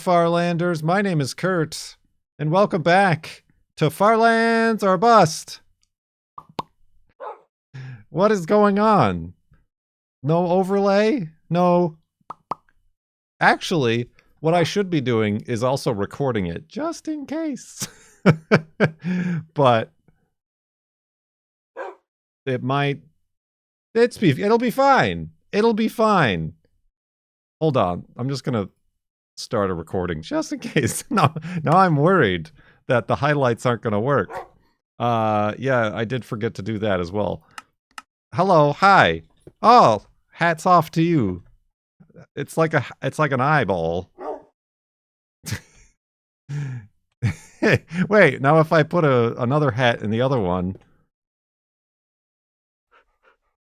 Farlanders. My name is Kurt, and welcome back to Farlands or Bust. What is going on? No overlay? No. Actually, what I should be doing is also recording it, just in case. But it might... It'll be fine. It'll be fine. Hold on. I'm just going to start a recording just in case. Now I'm worried that the highlights aren't going to work. Yeah, I did forget to do that as well. Hello, hi. Oh, hats off to you. It's like an eyeball. Wait, now if I put another hat in the other one.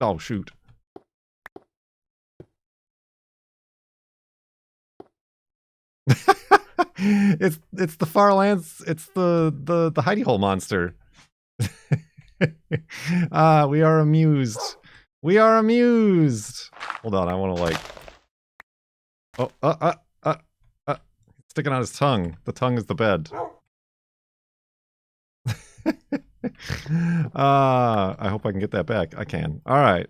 Oh shoot. it's the Farlands, it's the Hidey Hole Monster. We are amused. We are amused. Hold on, I want to like... Oh, sticking out his tongue. The tongue is the bed. I hope I can get that back. I can. All right.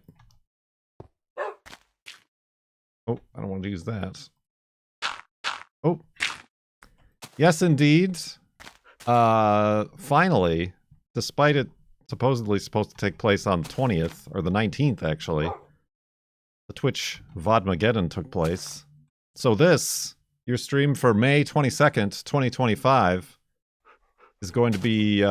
Oh, I don't want to use that. Oh. Yes, indeed. Finally, despite it supposedly supposed to take place on the 20th, or the 19th, actually, the Twitch Vodmageddon took place. So this, your stream for May 22nd, 2025, is going to be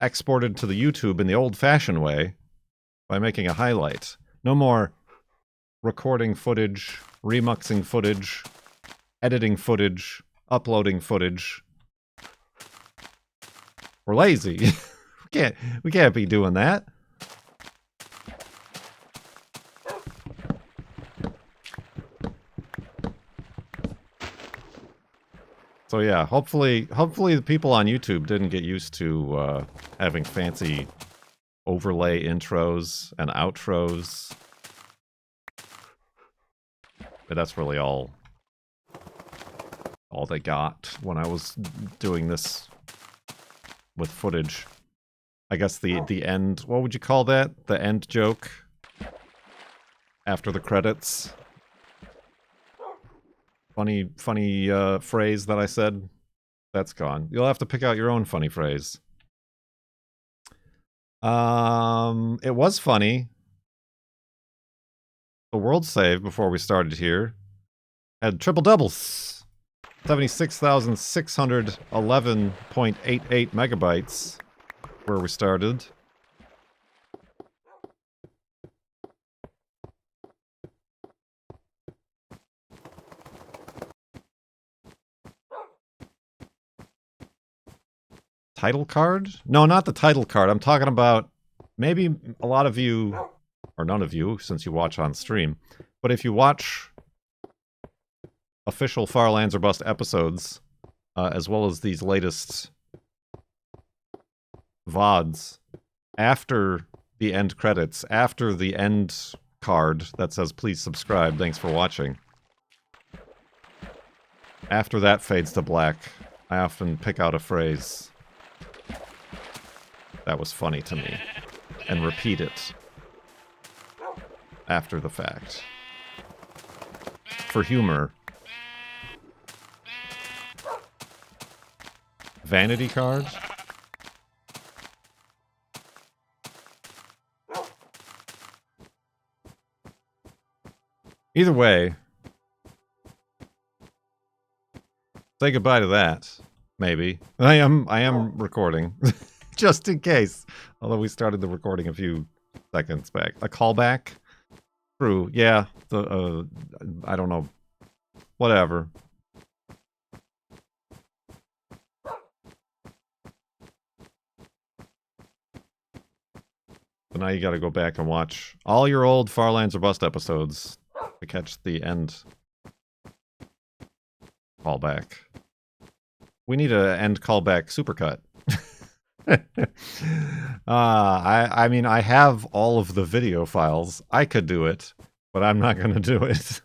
exported to the YouTube in the old-fashioned way by making a highlight. No more recording footage, remuxing footage, editing footage, uploading footage. We're lazy. we can't be doing that. So yeah, hopefully the people on YouTube didn't get used to having fancy overlay intros and outros. But that's really all they got when I was doing this with footage. I guess the end, what would you call that? The end joke after the credits. Funny phrase that I said. That's gone. You'll have to pick out your own funny phrase. It was funny. The world save before we started here had triple doubles. 76,611.88 megabytes where we started. Title card? No, not the title card. I'm talking about maybe a lot of you, or none of you, since you watch on stream, but if you watch official Farlands or Bust episodes, as well as these latest VODs, after the end credits, after the end card that says please subscribe, thanks for watching, after that fades to black, I often pick out a phrase that was funny to me and repeat it after the fact for humor. Vanity card? Either way, say goodbye to that, maybe. I am recording, just in case. Although we started the recording a few seconds back. A callback? True, yeah. I don't know. Whatever. So now you gotta go back and watch all your old Farlands or Bust episodes to catch the end callback. We need a end callback supercut. I mean, I have all of the video files. I could do it, but I'm not gonna do it.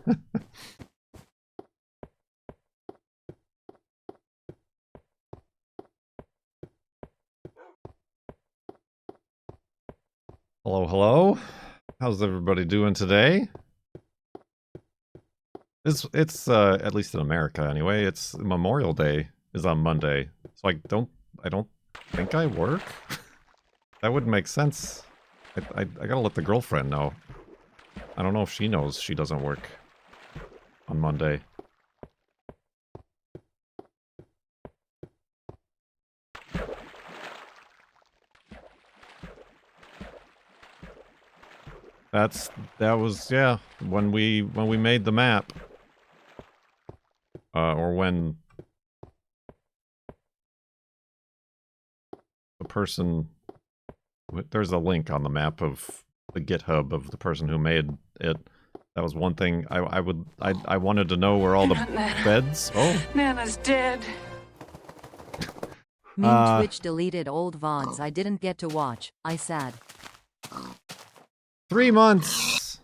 Hello, hello. How's everybody doing today? It's at least in America anyway. It's Memorial Day is on Monday, so I don't think I work. That wouldn't make sense. I gotta let the girlfriend know. I don't know if she knows she doesn't work on Monday. That was, yeah, when we made the map. Or when the person, there's a link on the map of the GitHub of the person who made it. That was one thing I wanted to know where all the beds. Oh, Nana's dead. Mean Twitch deleted old VODs I didn't get to watch. I sad. 3 months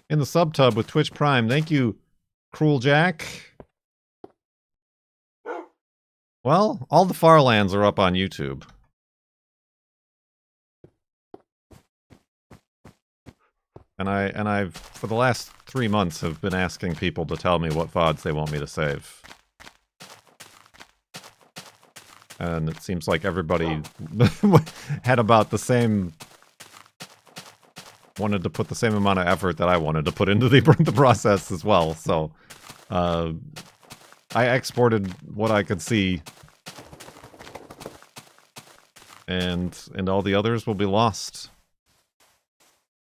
in the subtub with Twitch Prime. Thank you, Cruel Jack. Well, all the Farlands are up on YouTube. And I've for the last 3 months have been asking people to tell me what VODs they want me to save. And it seems like everybody had about the same, wanted to put the same amount of effort that I wanted to put into the process as well. So, I exported what I could see, and all the others will be lost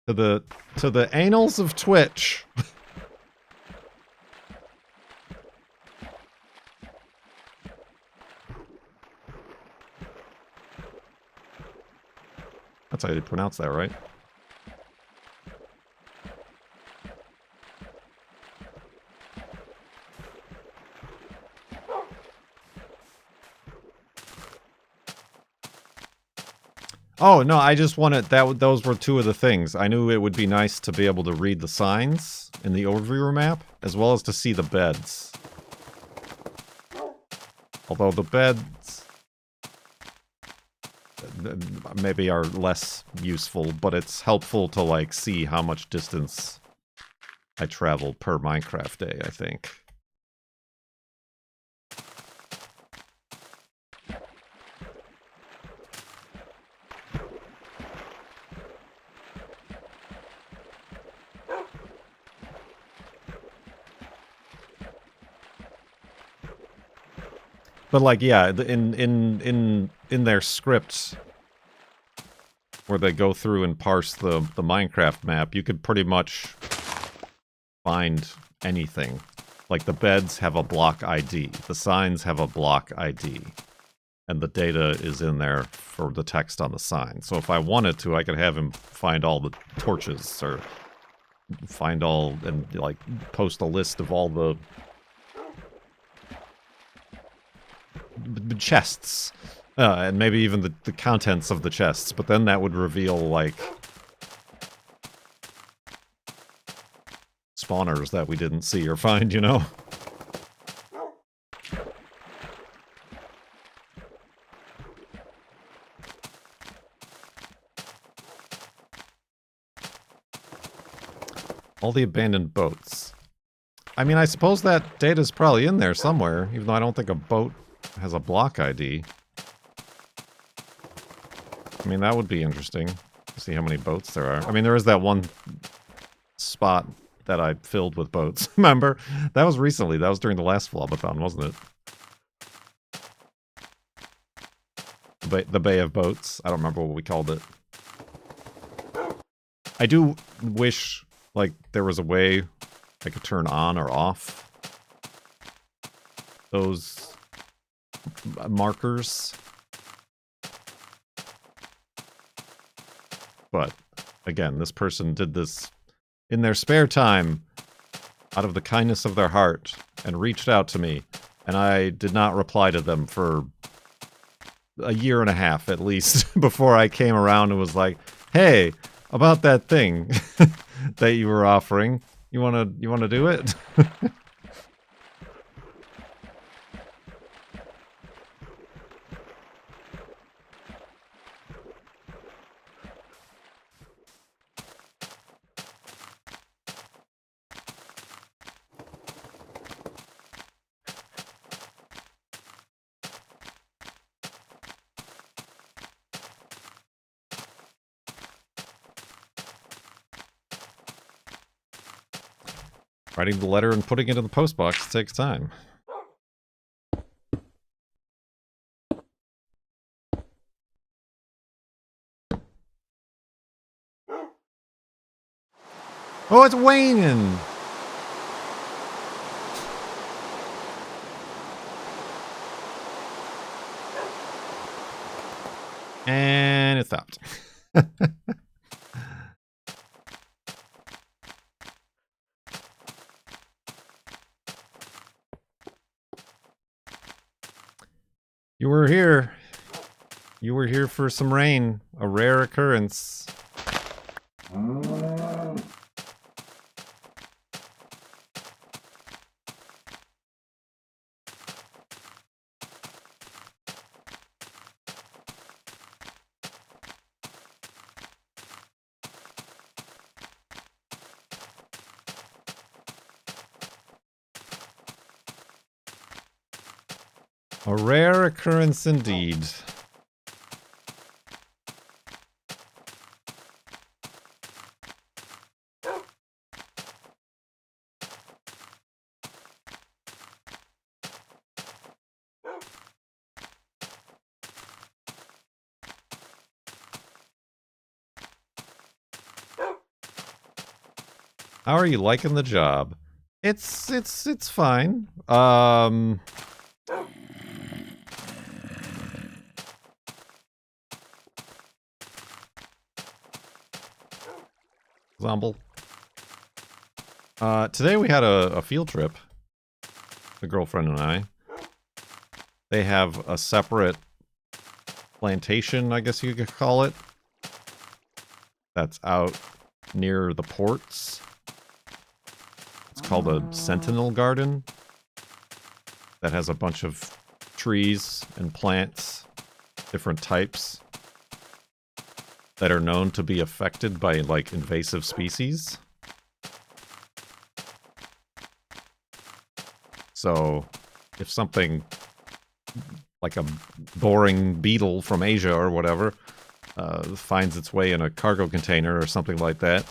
to the annals of Twitch. That's how you pronounce that, right? Oh, no, I just wanted those were two of the things. I knew it would be nice to be able to read the signs in the overview map, as well as to see the beds. Although the beds maybe are less useful, but it's helpful to, like, see how much distance I travel per Minecraft day, I think. But, like, yeah, in their scripts, where they go through and parse the Minecraft map, you could pretty much find anything. Like, the beds have a block ID, the signs have a block ID, and the data is in there for the text on the sign. So if I wanted to, I could have him find all the torches, or find all, and, like, post a list of all the chests, and maybe even the contents of the chests, but then that would reveal, like, spawners that we didn't see or find, you know? All the abandoned boats. I mean, I suppose that data's probably in there somewhere, even though I don't think a boat has a block ID. I mean, that would be interesting to see how many boats there are. I mean, there is that one spot that I filled with boats. Remember? That was recently. That was during the last Flobathon, wasn't it? The Bay of Boats. I don't remember what we called it. I do wish, like, there was a way I could turn on or off those markers. But, again, this person did this in their spare time, out of the kindness of their heart, and reached out to me, and I did not reply to them for a year and a half, at least, before I came around and was like, hey, about that thing that you were offering, you wanna do it? Writing the letter and putting it in the postbox takes time. Oh, it's waning! And it stopped. You were here. You were here for some rain. A rare occurrence. A rare occurrence indeed. How are you liking the job? It's fine. Example. Today we had a field trip. The girlfriend and I. They have a separate plantation, I guess you could call it. That's out near the ports. It's called a Sentinel Garden. That has a bunch of trees and plants, different types, that are known to be affected by, like, invasive species. So, if something, like a boring beetle from Asia or whatever, finds its way in a cargo container or something like that,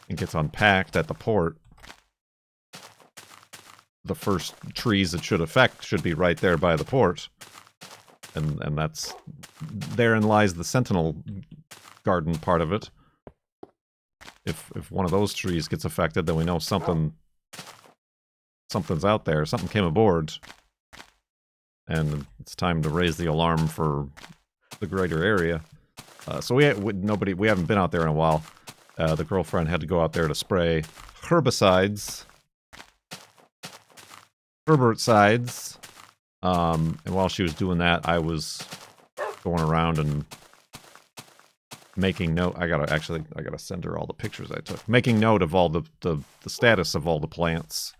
and gets unpacked at the port, the first trees it should affect should be right there by the port. And that's... therein lies the Sentinel Garden part of it. If one of those trees gets affected, then we know something's out there. Something came aboard. And it's time to raise the alarm for the greater area. So we haven't been out there in a while. The girlfriend had to go out there to spray herbicides. Herberticides. And while she was doing that, I was going around and making note. I gotta send her all the pictures I took. Making note of all the status of all the plants.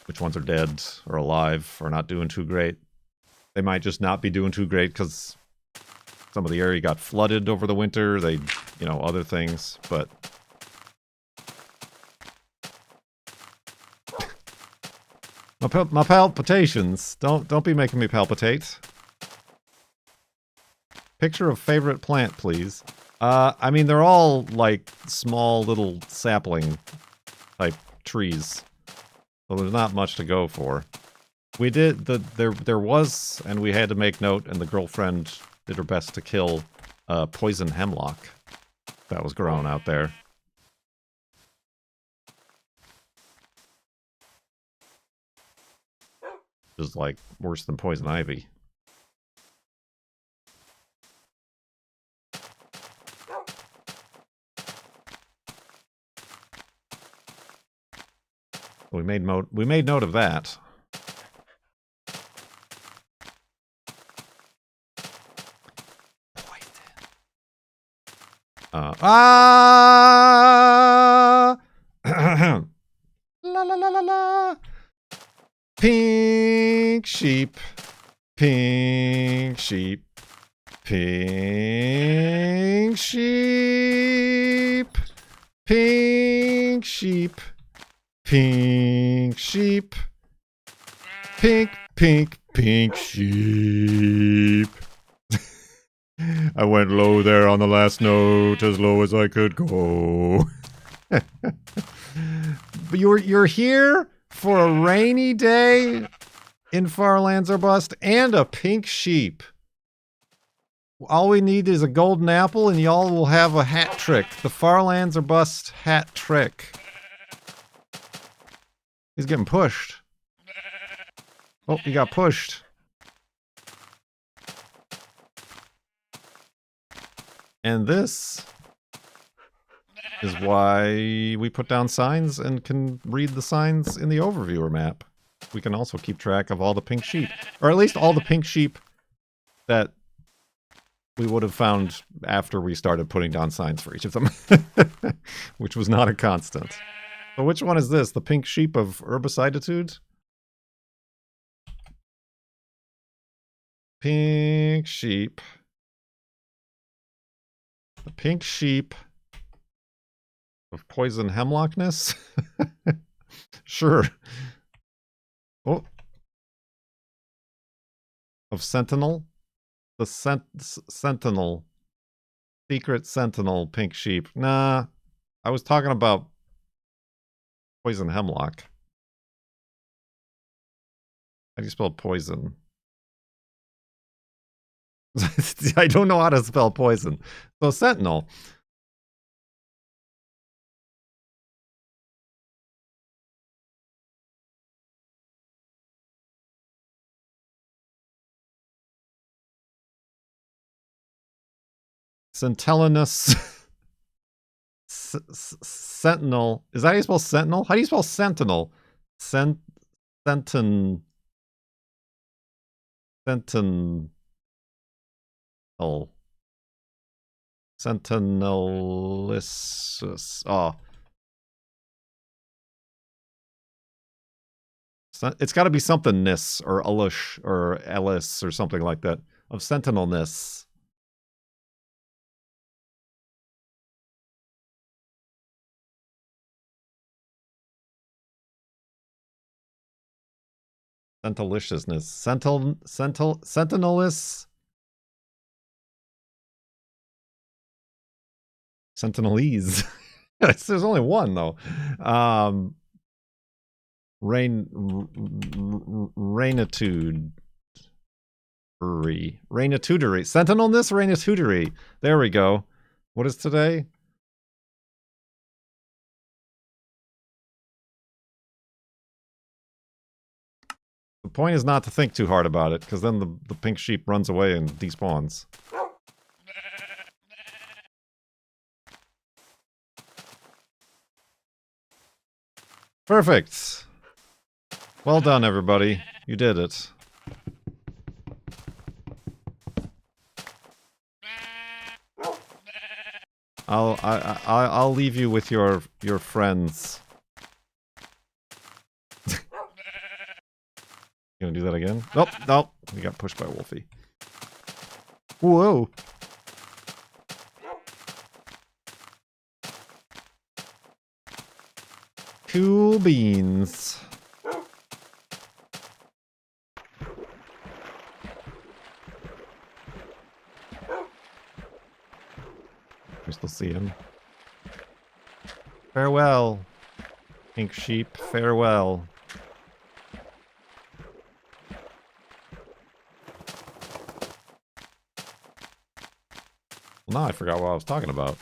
Which ones are dead, or alive, or not doing too great. They might just not be doing too great because some of the area got flooded over the winter. They, other things, but... My palpitations. Don't be making me palpitate. Picture of favorite plant, please. I mean, they're all, like, small little sapling type trees. So there's not much to go for. We did, there was, and we had to make note, and the girlfriend did her best to kill poison hemlock that was growing out there. Which is, like, worse than poison ivy. We made note of that. La la la la la. Pink sheep. Pink sheep. Pink sheep. Pink sheep. Pink sheep. Pink sheep. I went low there on the last note, as low as I could go. But you're here for a rainy day in Farlands or Bust and a pink sheep. All we need is a golden apple and y'all will have a hat trick. The Farlands or Bust hat trick. He's getting pushed. Oh, he got pushed. And this is why we put down signs and can read the signs in the overviewer map. We can also keep track of all the pink sheep. Or at least all the pink sheep that we would have found after we started putting down signs for each of them. Which was not a constant. So which one is this? The pink sheep of herbiciditude? Pink sheep. The pink sheep of poison hemlockness? Sure. Oh. Of sentinel? The sentinel. Secret sentinel pink sheep. Nah. I was talking about poison hemlock. How do you spell poison? I don't know how to spell poison. So sentinel. Centellinus. Sentinel. Is that how you spell sentinel? How do you spell sentinel? Sentinel. Sentinelisus. Oh. It's got to be something nis or Elish or Ellis or something like that. Of sentinelness. Sentiliciousness. Sentinelis. Sentinelese. There's only one though. Rainitude. Rainitudery. Sentinelness, rainitudery. There we go. What is today? The point is not to think too hard about it, because then the pink sheep runs away and despawns. Perfect. Well done, everybody. You did it. I'll leave you with your friends. You gonna do that again? Nope, nope. We got pushed by Wolfie. Whoa. Cool beans. We still see him. Farewell, pink sheep. Farewell. Well, now I forgot what I was talking about.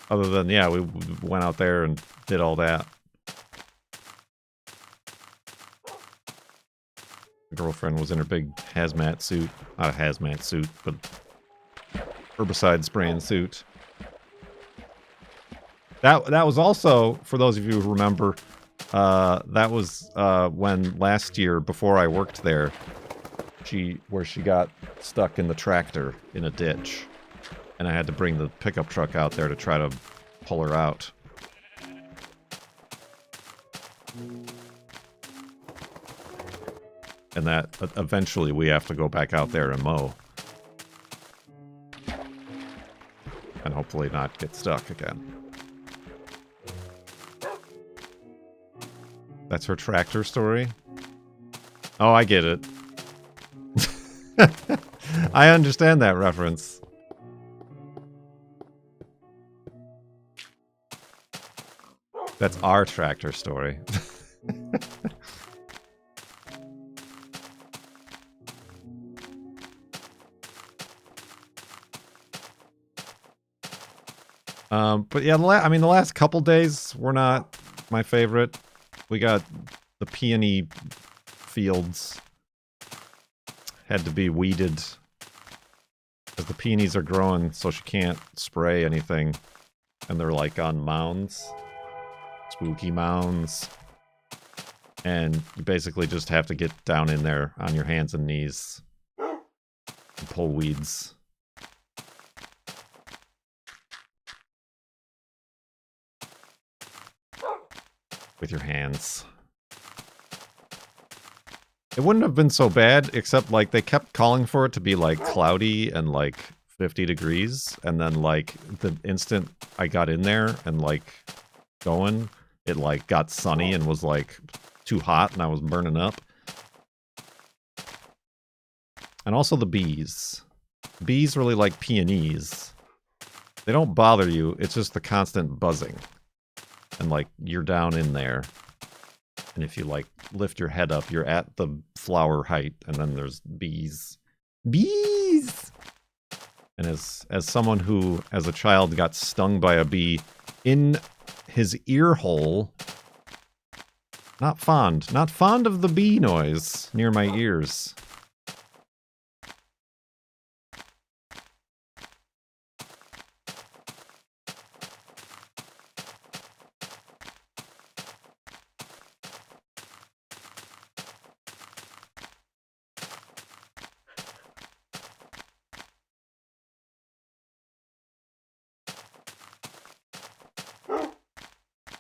Other than, yeah, we went out there and did all that. The girlfriend was in her big hazmat suit. Not a hazmat suit, but herbicide spraying suit. That was also, for those of you who remember, that was when last year, before I worked there, where she got stuck in the tractor in a ditch. And I had to bring the pickup truck out there to try to pull her out. And that, eventually, we have to go back out there and mow. And hopefully not get stuck again. That's her tractor story? Oh, I get it. I understand that reference. That's our tractor story. But yeah, I mean, the last couple days were not my favorite. We got the peony fields had to be weeded because the peonies are growing, so she can't spray anything, and they're like on mounds, spooky mounds, and you basically just have to get down in there on your hands and knees and pull weeds. With your hands. It wouldn't have been so bad, except, like, they kept calling for it to be, like, cloudy and, like, 50 degrees, and then, like, the instant I got in there and, like, going, it, like, got sunny and was, like, too hot, and I was burning up. And also the bees. Bees really like peonies. They don't bother you, it's just the constant buzzing. And, like, you're down in there. And if you, like, lift your head up, you're at the flower height, and then there's bees. Bees! And as someone who, as a child, got stung by a bee in his ear hole, not fond of the bee noise near my ears.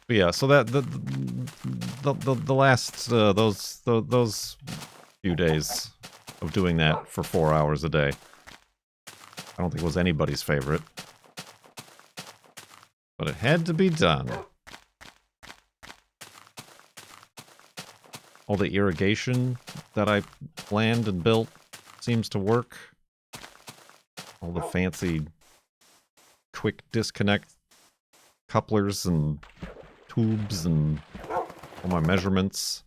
But yeah, so that the last those few days of doing that for 4 hours a day, I don't think it was anybody's favorite, but it had to be done. All the irrigation that I planned and built seems to work. All the fancy quick disconnect couplers and tubes and all my measurements.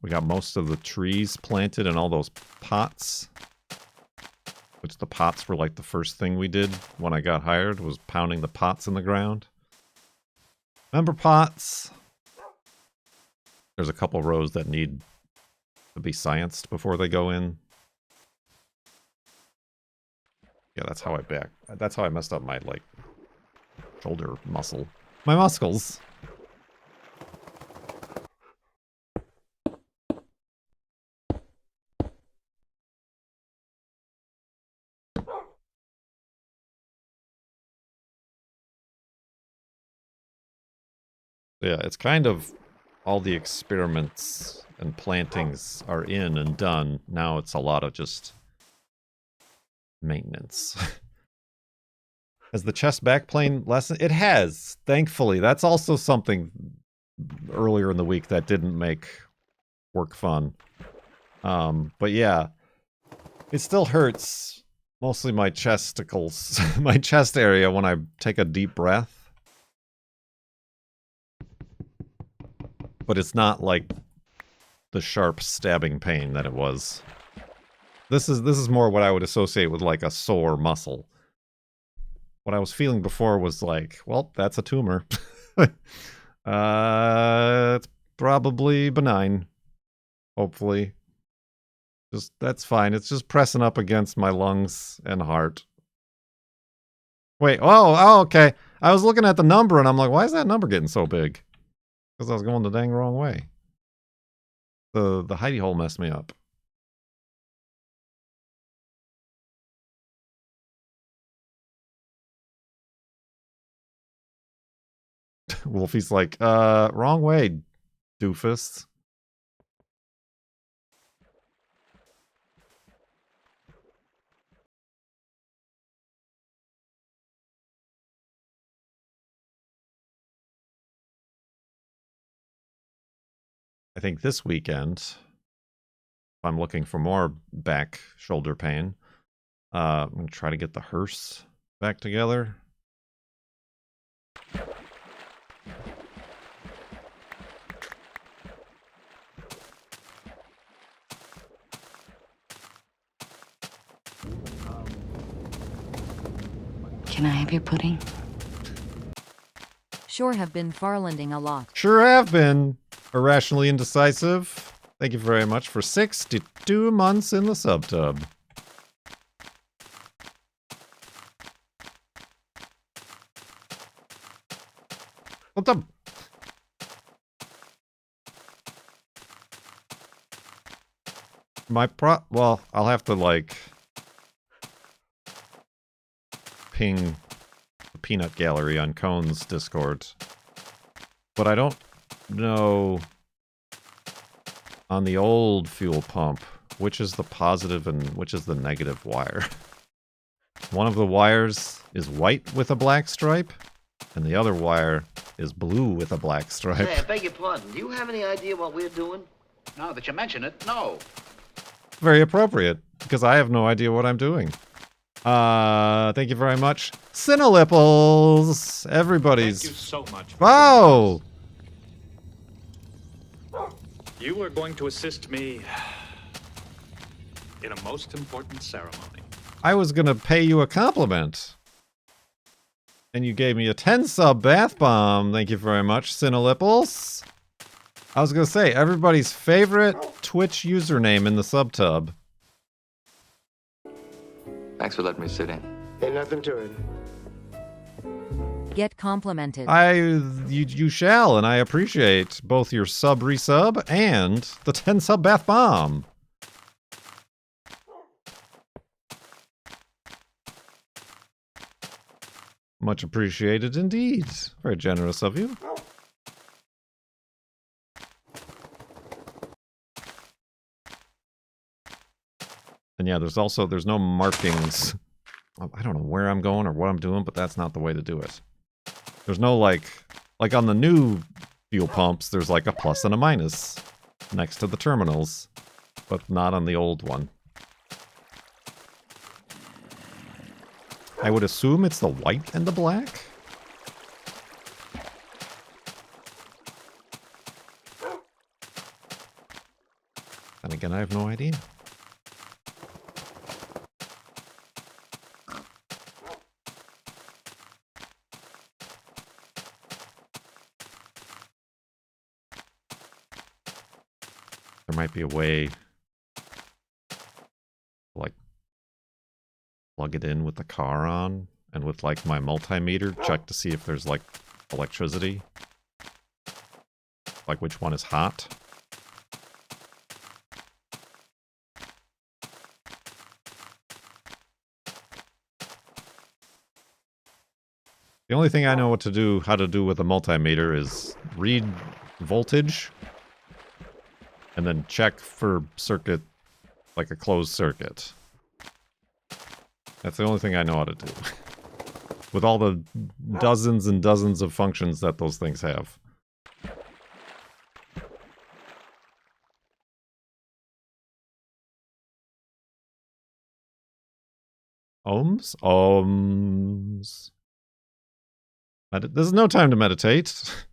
We got most of the trees planted in all those pots. Which the pots were like the first thing we did when I got hired, was pounding the pots in the ground. Remember pots? There's a couple rows that need to be scienced before they go in. Yeah, that's how I messed up my, like, shoulder muscle. My muscles. Yeah, it's kind of all the experiments and plantings are in and done. Now it's a lot of just maintenance. Has the chest backplane lesson? It has, thankfully. That's also something earlier in the week that didn't make work fun. But yeah, it still hurts. Mostly my chesticles, my chest area when I take a deep breath. But it's not like the sharp stabbing pain that it was. This is more what I would associate with, like, a sore muscle. What I was feeling before was like, well, that's a tumor. It's probably benign. Hopefully. That's fine. It's just pressing up against my lungs and heart. Wait, oh, okay. I was looking at the number and I'm like, why is that number getting so big? Because I was going the dang wrong way. The Hidey Hole messed me up. Wolfie's like, wrong way, doofus. I think this weekend, if I'm looking for more back shoulder pain, I'm going to try to get the hearse back together. Can I have your pudding? Sure have been farlanding a lot. Sure have been irrationally indecisive. Thank you very much for 62 months in the subtub. What's up? Well, I'll have to, like, ping the Peanut Gallery on Cone's Discord. But I don't know on the old fuel pump which is the positive and which is the negative wire. One of the wires is white with a black stripe, and the other wire is blue with a black stripe. Hey, I beg your pardon. Do you have any idea what we're doing? Now that you mention it, no. Very appropriate, because I have no idea what I'm doing. Thank you very much. Cinelipples! Everybody's... Thank you so much. Wow! You are going to assist me in a most important ceremony. I was gonna pay you a compliment. And you gave me a 10-sub bath bomb. Thank you very much, Cinelipples. I was gonna say, everybody's favorite Twitch username in the subtub. Thanks for letting me sit in. Ain't nothing to it. Get complimented. You shall, and I appreciate both your resub and the 10-sub bath bomb. Much appreciated indeed. Very generous of you. And yeah, there's no markings. I don't know where I'm going or what I'm doing, but that's not the way to do it. There's no like on the new fuel pumps, there's like a plus and a minus next to the terminals, but not on the old one. I would assume it's the white and the black. And again, I have no idea. There might be a way to, like, plug it in with the car on, and with, like, my multimeter, check to see if there's, like, electricity. Like, which one is hot. The only thing I know how to do with a multimeter is read voltage, and then check for circuit, like a closed circuit. That's the only thing I know how to do. With all the dozens and dozens of functions that those things have. Ohms? Ohms. There's no time to meditate.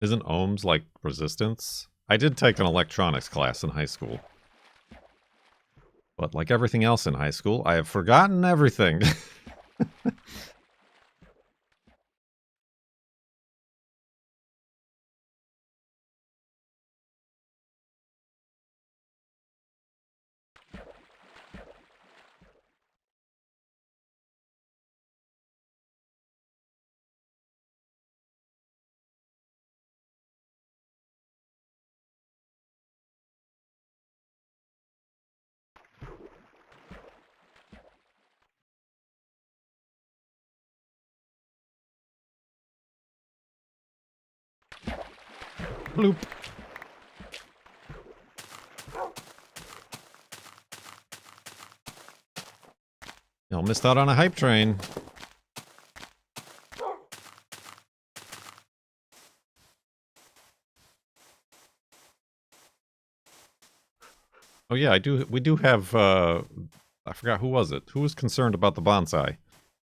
Isn't ohms like resistance? I did take an electronics class in high school. But like everything else in high school, I have forgotten everything. Bloop. Y'all missed out on a hype train. Oh yeah, we do have, I forgot, who was it? Who was concerned about the bonsai?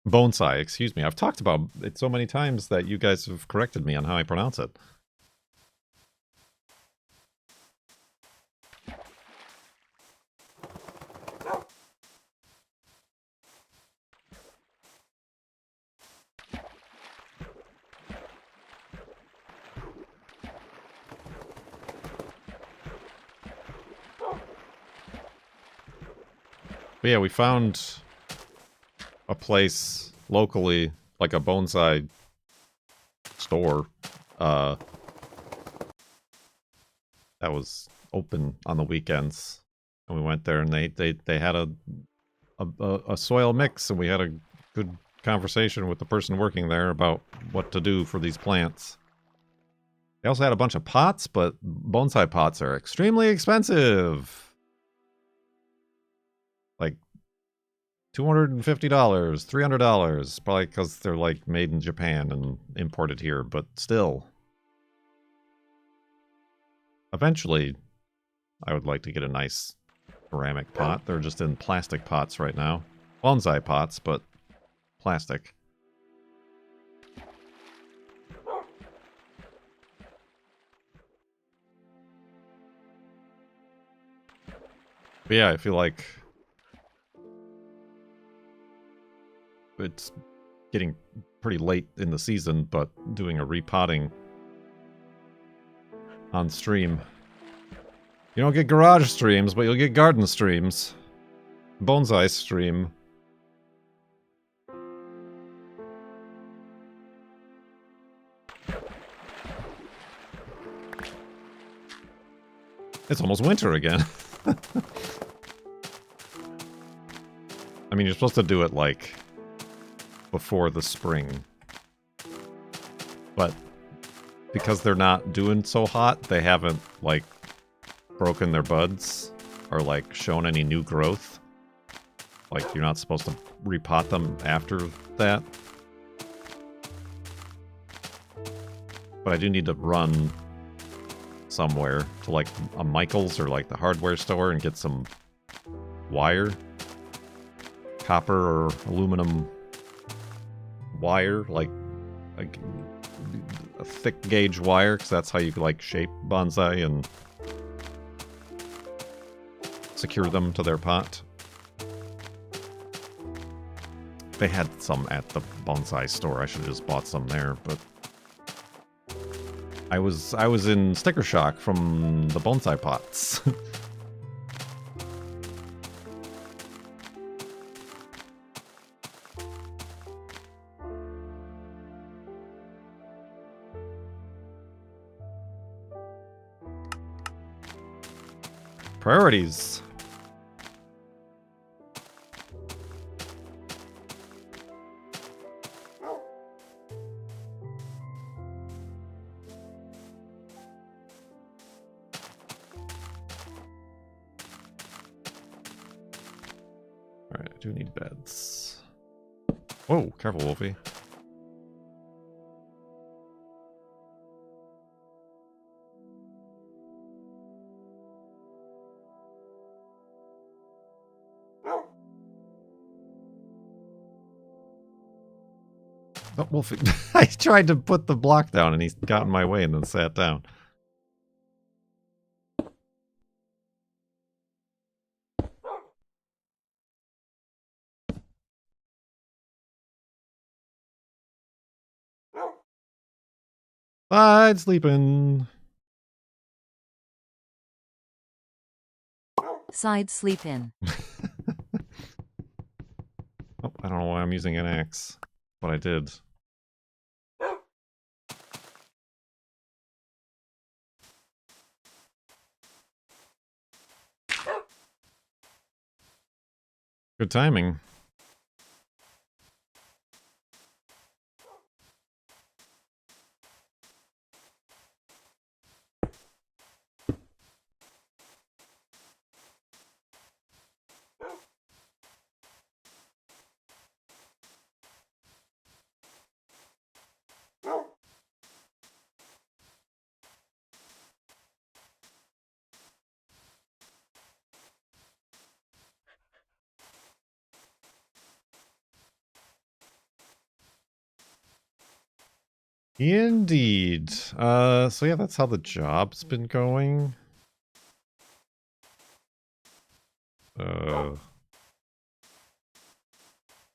Bonsai, excuse me. I've talked about it so many times that you guys have corrected me on how I pronounce it. But yeah, we found a place locally, like a bonsai store, that was open on the weekends. And we went there and they had a soil mix, and we had a good conversation with the person working there about what to do for these plants. They also had a bunch of pots, but bonsai pots are extremely expensive. Like $250, $300, probably because they're like made in Japan and imported here, but still. Eventually, I would like to get a nice ceramic pot. They're just in plastic pots right now. Bonsai pots, but plastic. But yeah, I feel like it's getting pretty late in the season, but doing a repotting on stream. You don't get garage streams, but you'll get garden streams. Bonsai stream. It's almost winter again. I mean, you're supposed to do it, like, before the spring. But because they're not doing so hot, they haven't, like, broken their buds or, like, shown any new growth. Like, you're not supposed to repot them after that. But I do need to run somewhere to, like, a Michael's or, like, the hardware store and get some wire. Copper or aluminum wire, like a thick gauge wire, because that's how you, like, shape bonsai and secure them to their pot. They had some at the bonsai store. I should have just bought some there, but I was in sticker shock from the bonsai pots. Priorities. Alright, I do need beds. Whoa, careful, Wolfie. Oh, Wolfie. I tried to put the block down and he got in my way and then sat down. Side sleeping. Side sleep in. Oh, I don't know why I'm using an axe, but I did. Good timing. Indeed. So yeah, that's how the job's been going.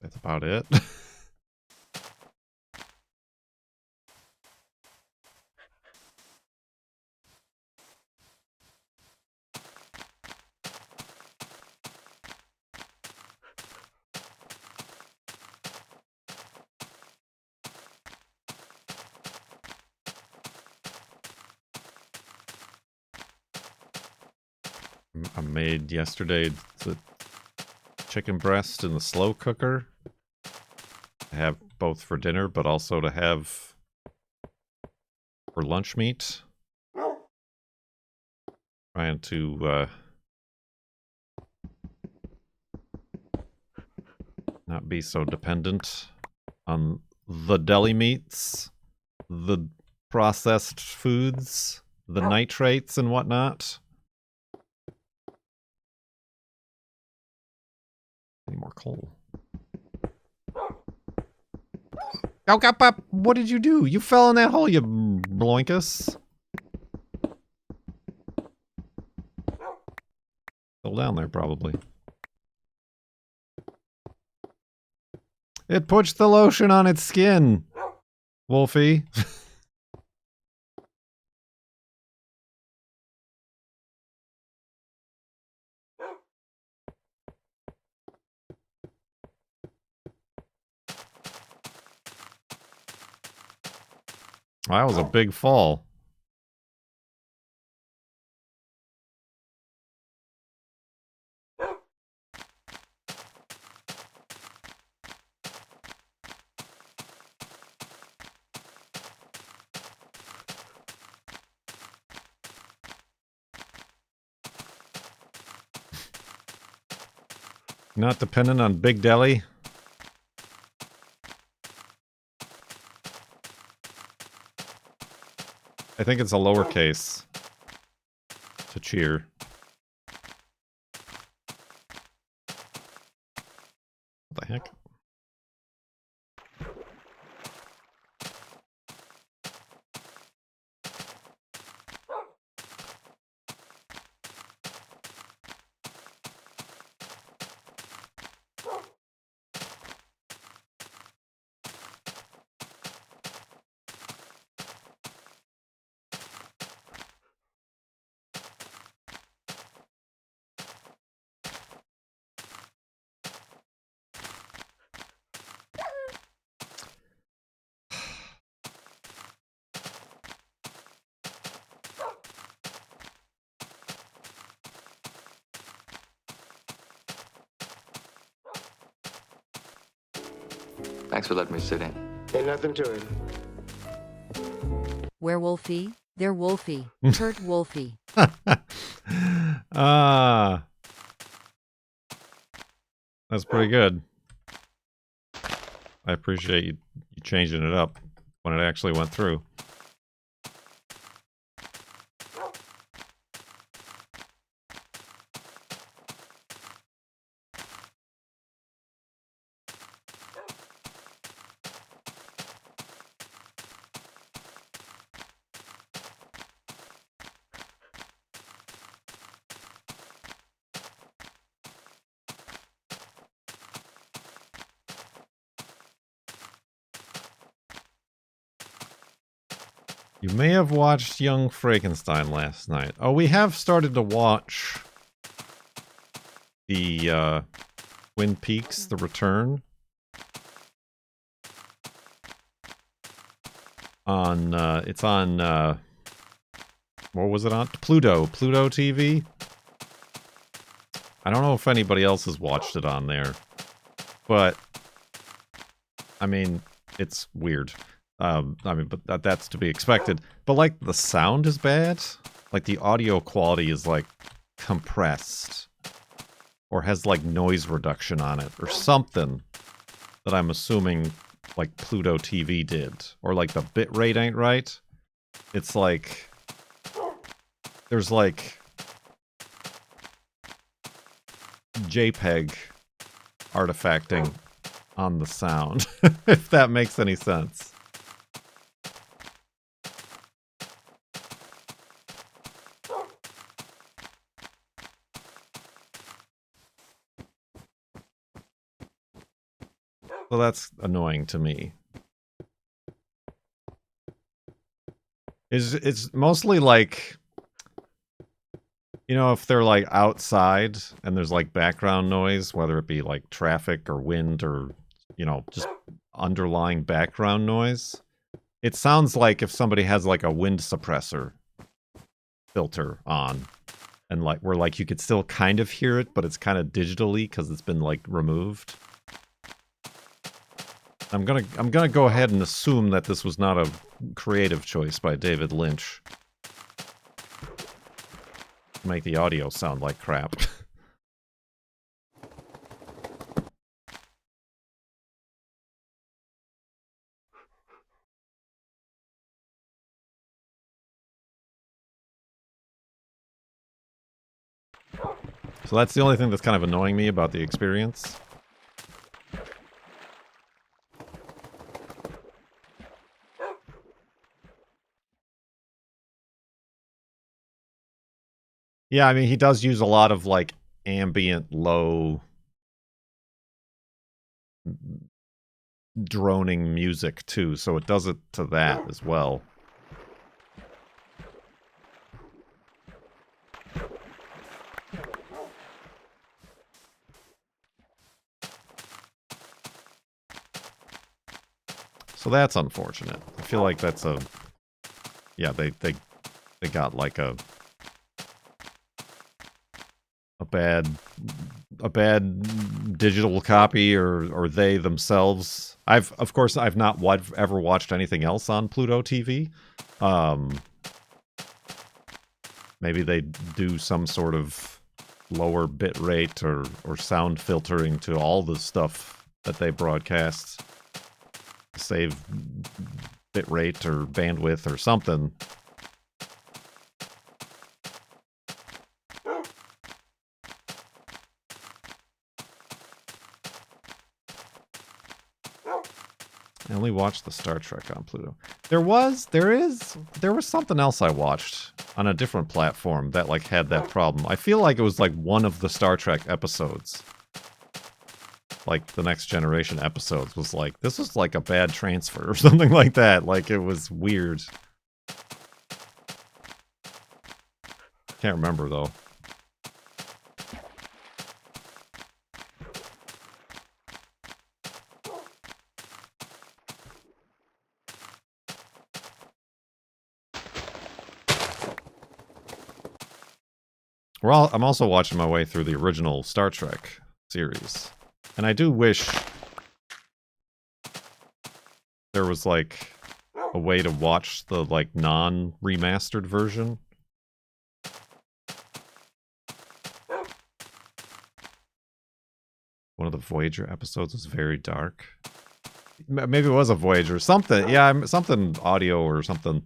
That's about it. I made yesterday the chicken breast in the slow cooker. I have both for dinner, but also to have for lunch meat. Trying to not be so dependent on the deli meats, the processed foods, the nitrates and whatnot. Need more coal. Oh, what did you do? You fell in that hole, you bloinkus. Still down there, probably. It pushed the lotion on its skin, Wolfie. That was a big fall. Not dependent on Big Deli. I think it's a lowercase to cheer. What the heck? Thanks for letting me sit in. Ain't nothing to it. Werewolfie, they're Wolfie. Hurt Wolfie. Ah. That's pretty good. I appreciate you changing it up when it actually went through. You may have watched Young Frankenstein last night. Oh, we have started to watch the Twin Peaks: The Return on it's on what was it on? Pluto TV. I don't know if anybody else has watched it on there, but I mean, it's weird. I mean, but that's to be expected. But like, the sound is bad. Like, the audio quality is like compressed, or has like noise reduction on it, or something that I'm assuming like Pluto TV did, or like the bit rate ain't right. It's like there's like JPEG artifacting on the sound, if that makes any sense. So that's annoying to me. It's mostly like, you know, if they're like outside and there's like background noise, whether it be like traffic or wind or, you know, just underlying background noise, it sounds like if somebody has like a wind suppressor filter on, and like where like you could still kind of hear it, but it's kind of digitally because it's been like removed. I'm gonna go ahead and assume that this was not a creative choice by David Lynch. Make the audio sound like crap. So that's the only thing that's kind of annoying me about the experience. Yeah, I mean, he does use a lot of, like, ambient, low, droning music, too, so it does it to that as well. So that's unfortunate. I feel like that's a... Yeah, they got, like, a bad digital copy, or they themselves. Of course I've not ever watched anything else on Pluto TV. Maybe they do some sort of lower bit rate or sound filtering to all the stuff that they broadcast, save bit rate or bandwidth or something. I only watched the Star Trek on Pluto. There was something else I watched on a different platform that like had that problem. I feel like it was like one of the Star Trek episodes. Like the Next Generation episodes was like, this was like a bad transfer or something like that. Like it was weird. Can't remember though. I'm also watching my way through the original Star Trek series. And I do wish there was, like, a way to watch the, like, non-remastered version. One of the Voyager episodes was very dark. Maybe it was a Voyager. Something. Yeah, something audio or something.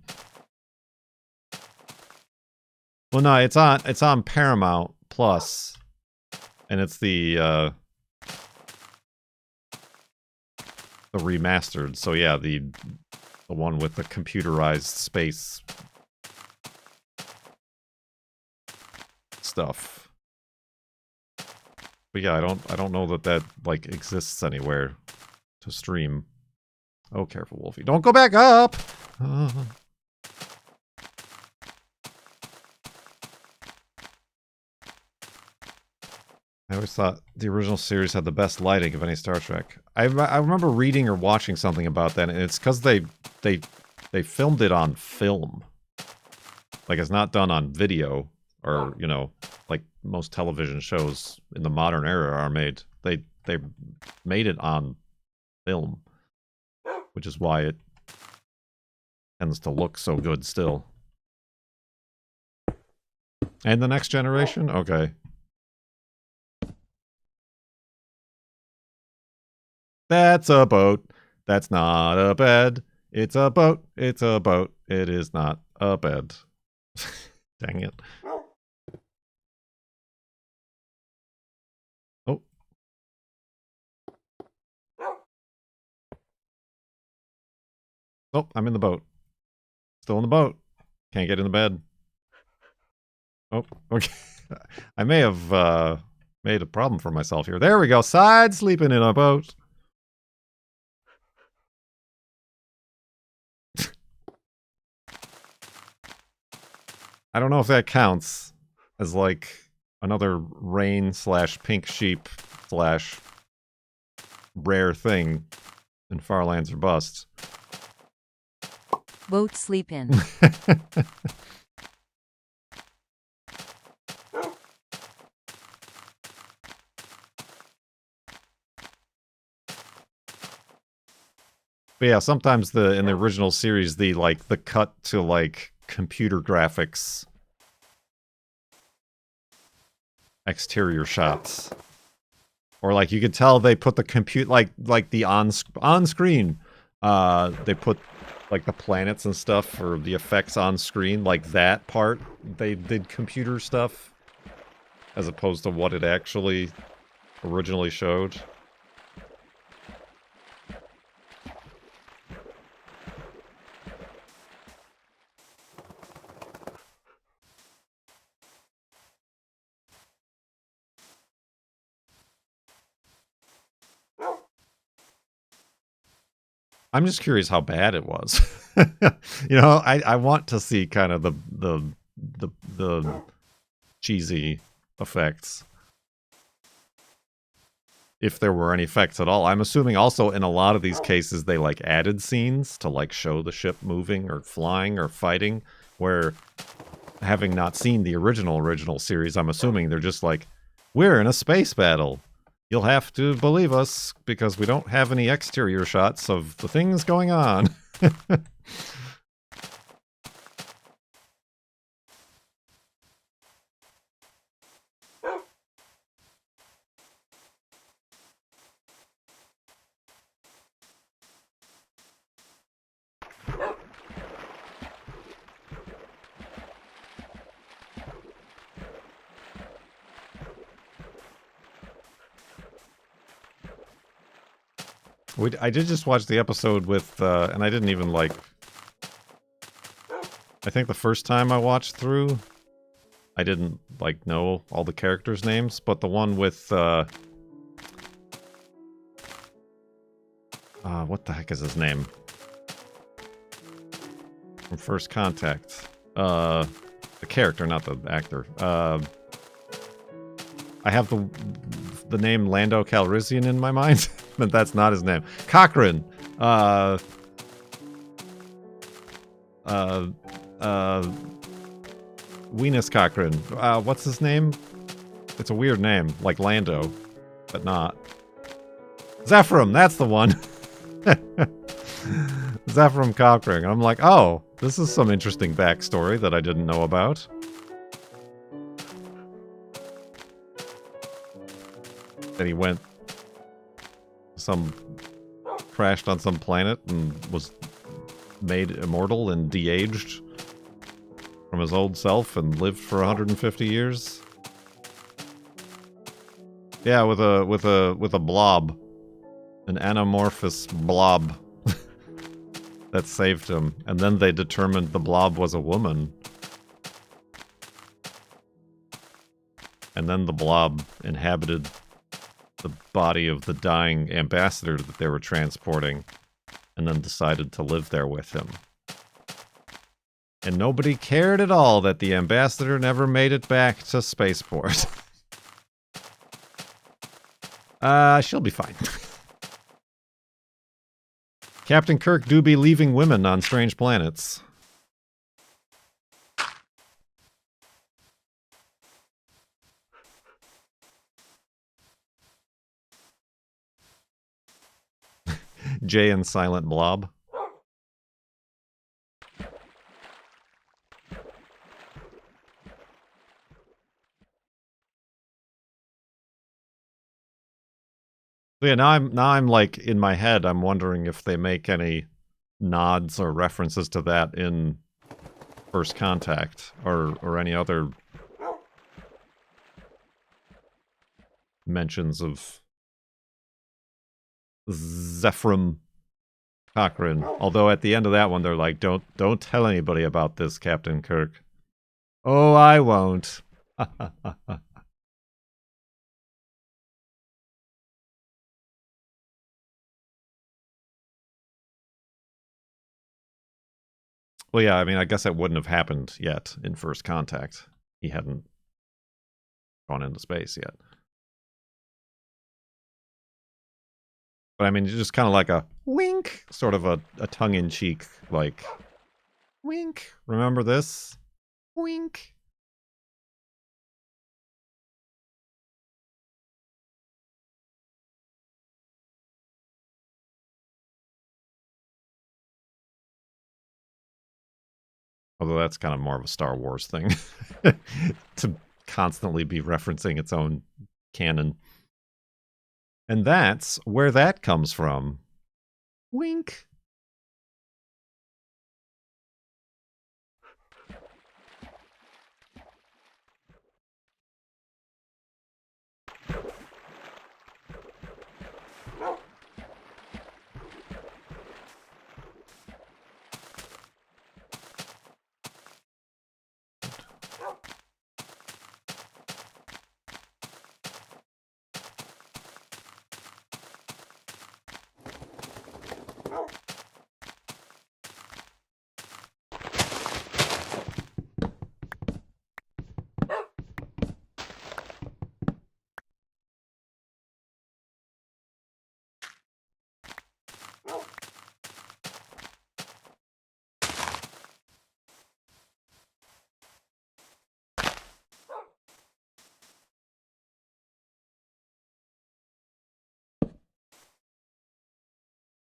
Well, no, it's on Paramount Plus, and it's the remastered. So yeah, the one with the computerized space stuff. But yeah, I don't know that like exists anywhere to stream. Oh, careful, Wolfie! Don't go back up. I always thought the original series had the best lighting of any Star Trek. I remember reading or watching something about that, and it's because they filmed it on film. Like, it's not done on video, or, you know, like most television shows in the modern era are made. They made it on film, which is why it tends to look so good still. And the Next Generation? Okay. That's a boat. That's not a bed. It's a boat. It's a boat. It is not a bed. Dang it. Oh. Oh, I'm in the boat. Still in the boat. Can't get in the bed. Oh, okay. I may have made a problem for myself here. There we go. Side sleeping in a boat. I don't know if that counts as like another rain / pink sheep / rare thing in Farlands or Bust. Vote sleep in. But yeah, sometimes in the original series, the cut to like computer graphics exterior shots, or like you could tell they put the compute like the on screen, they put like the planets and stuff for the effects on screen, like that part they did computer stuff as opposed to what it actually originally showed. I'm just curious how bad it was. You know, I want to see kind of the cheesy effects, if there were any effects at all. I'm assuming also in a lot of these cases they like added scenes to like show the ship moving or flying or fighting, where having not seen the original series, I'm assuming they're just like, we're in a space battle. You'll have to believe us because we don't have any exterior shots of the things going on. I did just watch the episode with, and I didn't even like, I think the first time I watched through, I didn't like know all the characters' names, but the one with, what the heck is his name? From First Contact. The character, not the actor. I have the name Lando Calrissian in my mind, but that's not his name. Cochrane. Venus Cochrane. What's his name? It's a weird name, like Lando, but not. Zephyrum, that's the one. Zephyrum Cochrane. I'm like, oh, this is some interesting backstory that I didn't know about. Then he crashed on some planet and was made immortal and de-aged from his old self and lived for 150 years. Yeah, with a blob, an anamorphous blob that saved him, and then they determined the blob was a woman. And then the blob inhabited the body of the dying ambassador that they were transporting, and then decided to live there with him. And nobody cared at all that the ambassador never made it back to spaceport. She'll be fine. Captain Kirk do be leaving women on strange planets. Jay and Silent Blob. So yeah, now I'm like in my head, I'm wondering if they make any nods or references to that in First Contact or any other mentions of Zephyrum Cochrane. Although at the end of that one, they're like, don't tell anybody about this, Captain Kirk. Oh, I won't. Well, yeah, I mean, I guess that wouldn't have happened yet in First Contact. He hadn't gone into space yet. But I mean, it's just kind of like a wink, sort of a tongue-in-cheek, like, wink, remember this? Wink. Although that's kind of more of a Star Wars thing to constantly be referencing its own canon. And that's where that comes from. Wink.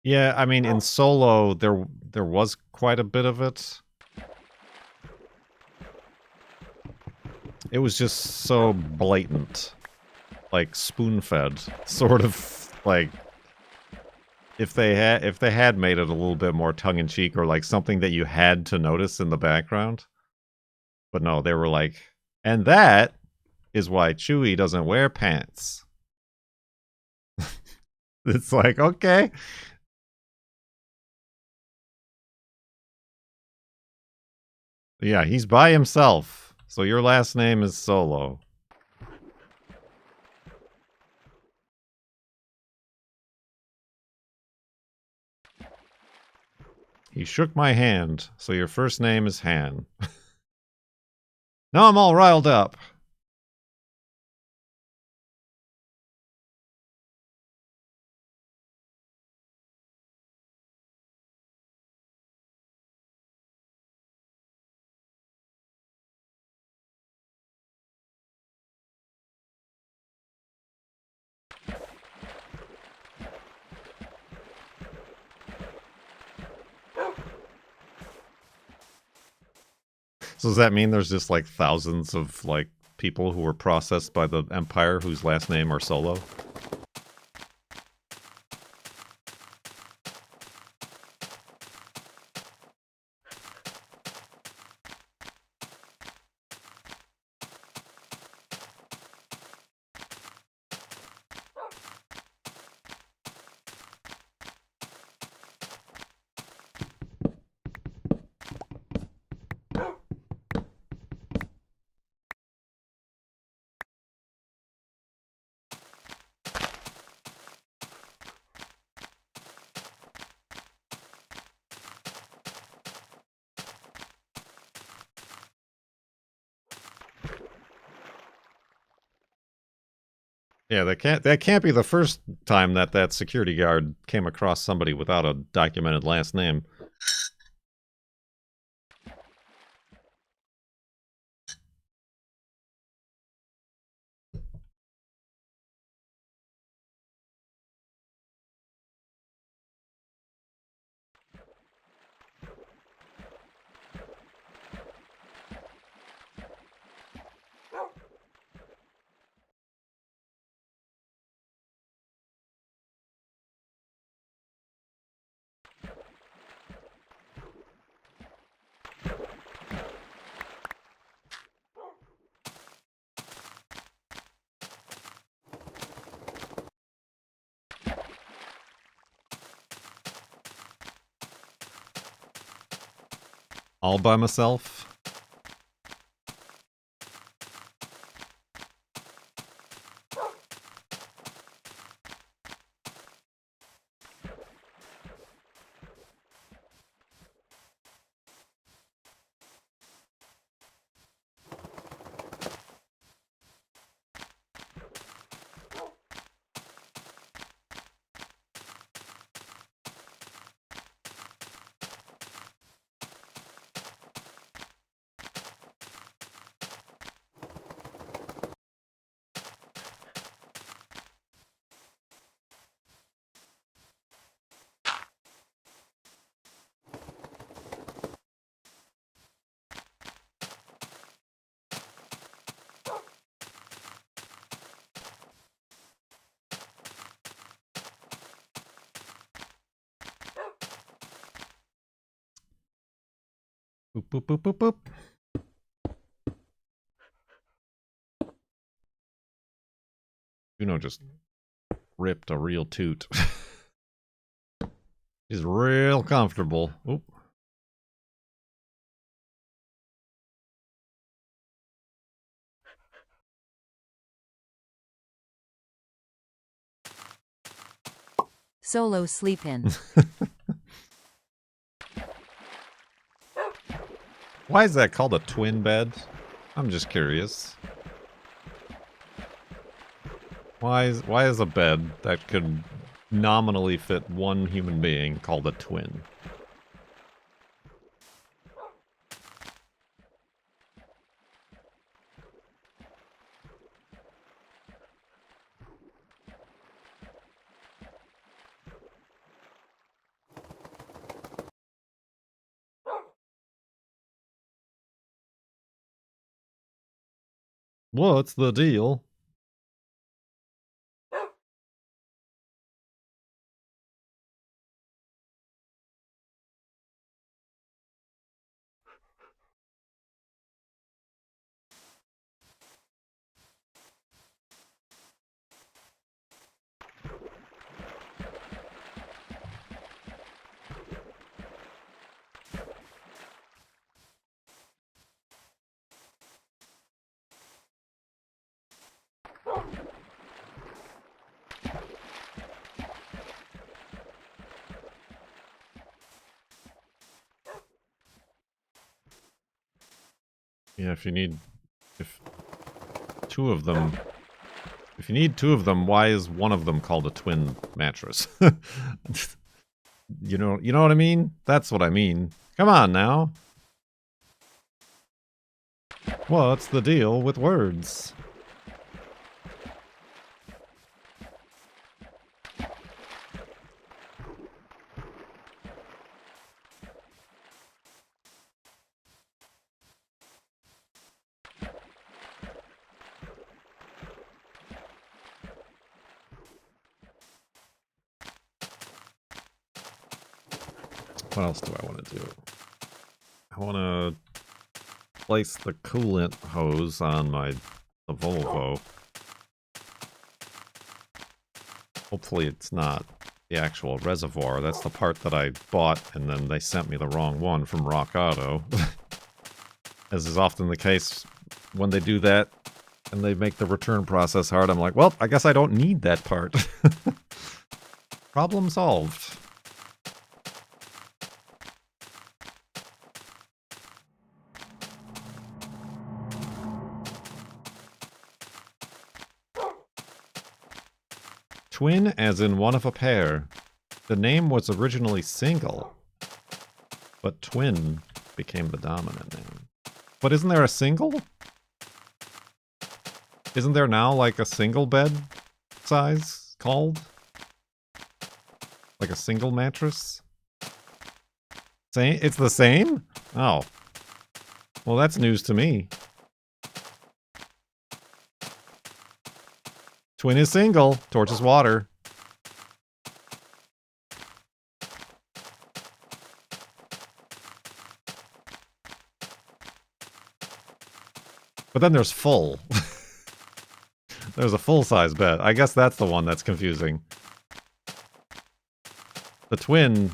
Yeah, I mean, in Solo, there was quite a bit of it. It was just so blatant, like spoon-fed, sort of like if they had made it a little bit more tongue-in-cheek or like something that you had to notice in the background. But no, they were like, and that is why Chewie doesn't wear pants. It's like, okay. Yeah, he's by himself. So your last name is Solo. He shook my hand, so your first name is Han. Now I'm all riled up. So does that mean there's just like thousands of like people who were processed by the Empire whose last name are Solo? Yeah, that can't be the first time that that security guard came across somebody without a documented last name. All by myself? Boop, boop, boop, boop, boop. Juno just ripped a real toot. She's real comfortable. Oop. Solo sleep in. Why is that called a twin bed? I'm just curious. Why is a bed that could nominally fit one human being called a twin? What's the deal? Yeah, if you need two of them, if you need two of them, why is one of them called a twin mattress? You know what I mean? That's what I mean. Come on now. What's the deal with words? What else do I want to do? I want to place the coolant hose on the Volvo. Hopefully it's not the actual reservoir. That's the part that I bought and then they sent me the wrong one from Rock Auto. As is often the case when they do that and they make the return process hard, I'm like, well, I guess I don't need that part. Problem solved. Twin as in one of a pair. The name was originally single, but twin became the dominant name. But isn't there a single? Isn't there now like a single bed size called? Like a single mattress? Same? It's the same? Oh. Well, that's news to me. Twin is single. Torch is water. But then there's full. There's a full-size bed. I guess that's the one that's confusing. The twin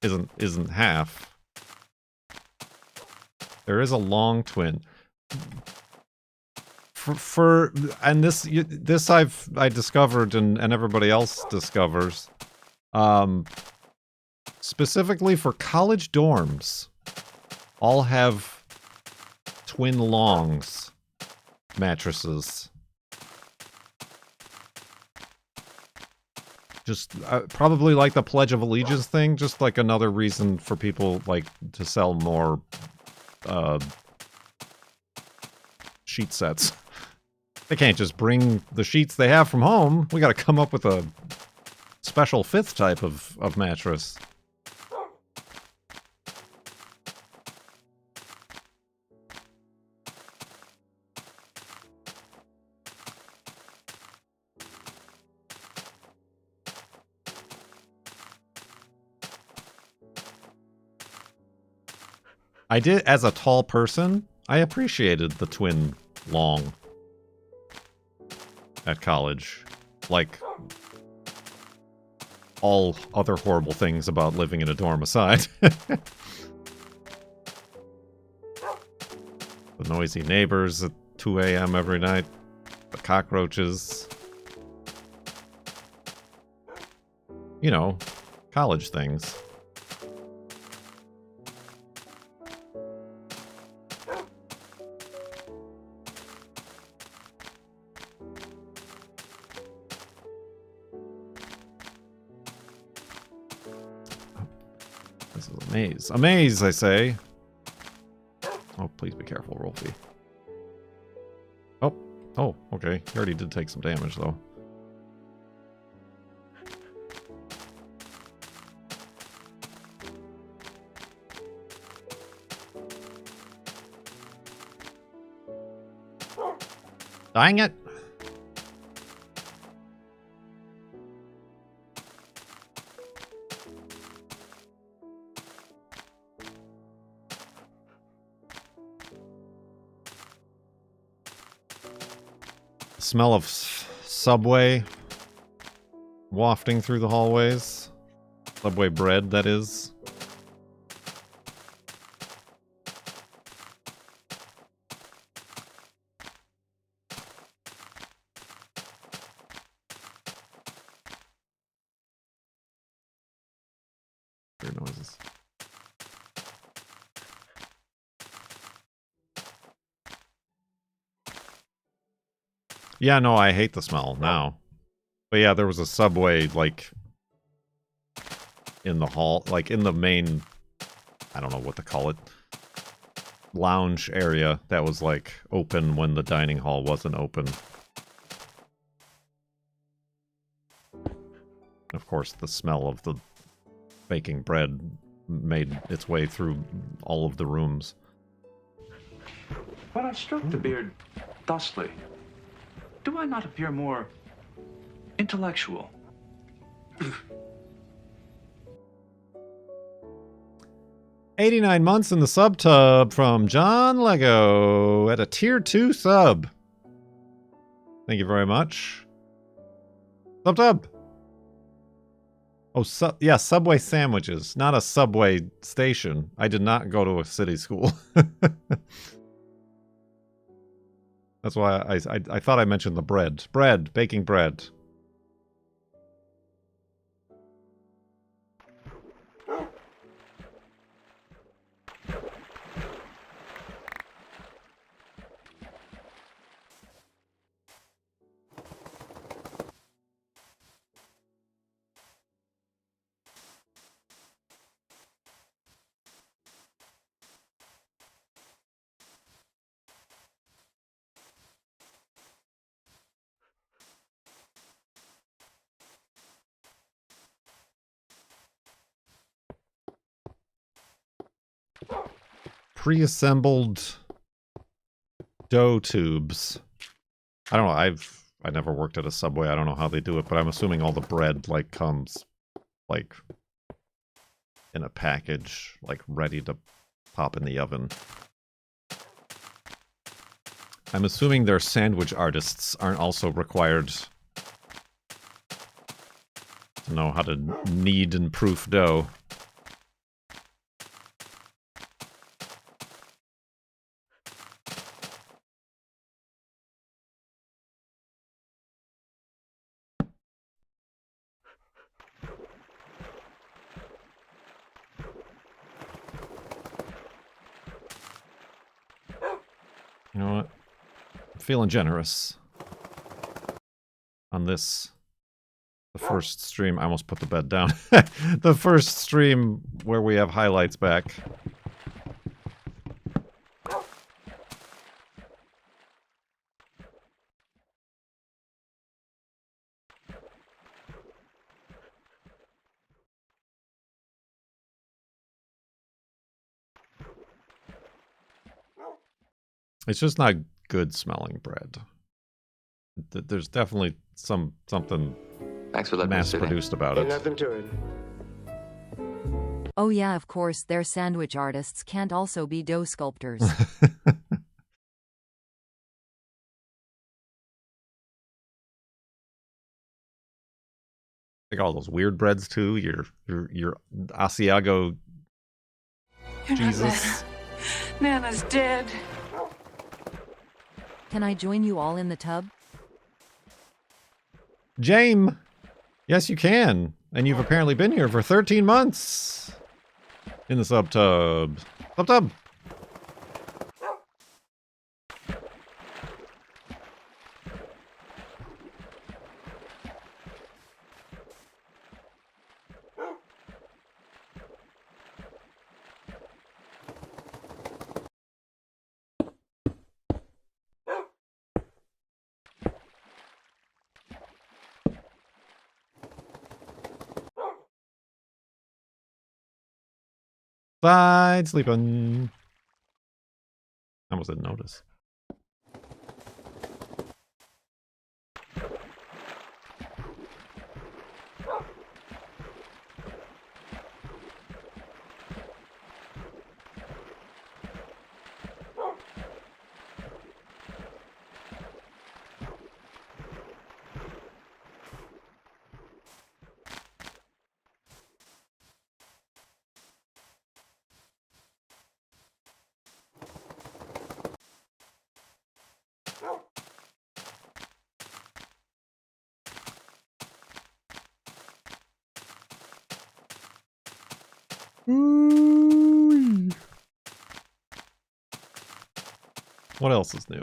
isn't half. There is a long twin. And this I discovered and everybody else discovers. Specifically for college dorms, all have twin longs mattresses. Just probably like the Pledge of Allegiance thing, just like another reason for people like to sell more sheet sets. They can't just bring the sheets they have from home. We got to come up with a special fifth type of mattress. I did, as a tall person, I appreciated the twin long at college. Like, all other horrible things about living in a dorm aside. The noisy neighbors at 2 a.m. every night. The cockroaches. You know, college things. This is a maze. A maze, I say. Oh, please be careful, Rolfie. Oh, okay. He already did take some damage, though. Dang it! Smell of Subway wafting through the hallways. Subway bread, that is. Weird noises. Yeah, no, I hate the smell now. But yeah, there was a Subway, like, in the hall, like, in the main, I don't know what to call it, lounge area that was, like, open when the dining hall wasn't open. Of course, the smell of the baking bread made its way through all of the rooms. When I stroke the beard thusly, do I not appear more intellectual? 89 months in the sub tub from John Lego at a tier 2 sub. Thank you very much. Sub tub. Oh, yeah, Subway sandwiches, not a Subway station. I did not go to a city school. That's why I thought I mentioned the bread. Bread, baking bread. Pre-assembled dough tubes. I don't know, I never worked at a Subway. I don't know how they do it, but I'm assuming all the bread like comes like in a package, like ready to pop in the oven. I'm assuming their sandwich artists aren't also required to know how to knead and proof dough. You know what? I'm feeling generous on this. The first stream, I almost put the bed down. The first stream where we have highlights back. It's just not good smelling bread. There's definitely something Thanks for letting me mass sit in. produced about Ain't it. nothing to it. Oh yeah, of course, their sandwich artists can't also be dough sculptors. Like all those weird breads too. Your Asiago Jesus. Nana's dead. Can I join you all in the tub? Jame. Yes, you can. And you've apparently been here for 13 months. In the subtub. Subtub. Side sleeping. I almost didn't notice. What else is new?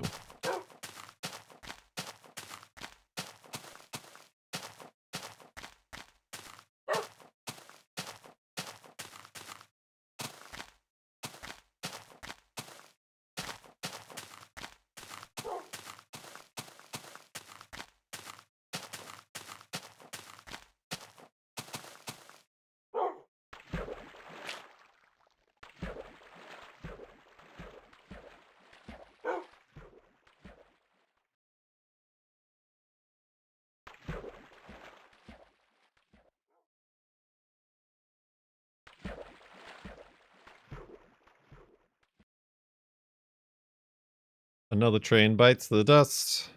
Another train bites the dust.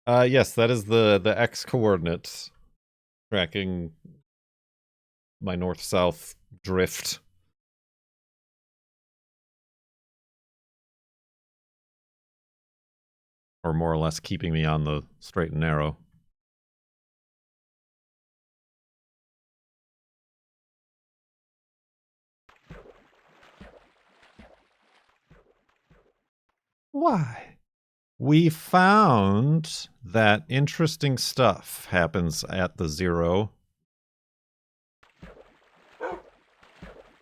Yes, that is the X coordinates tracking my north-south drift. Or more or less keeping me on the straight and narrow. Why? We found that interesting stuff happens at the 0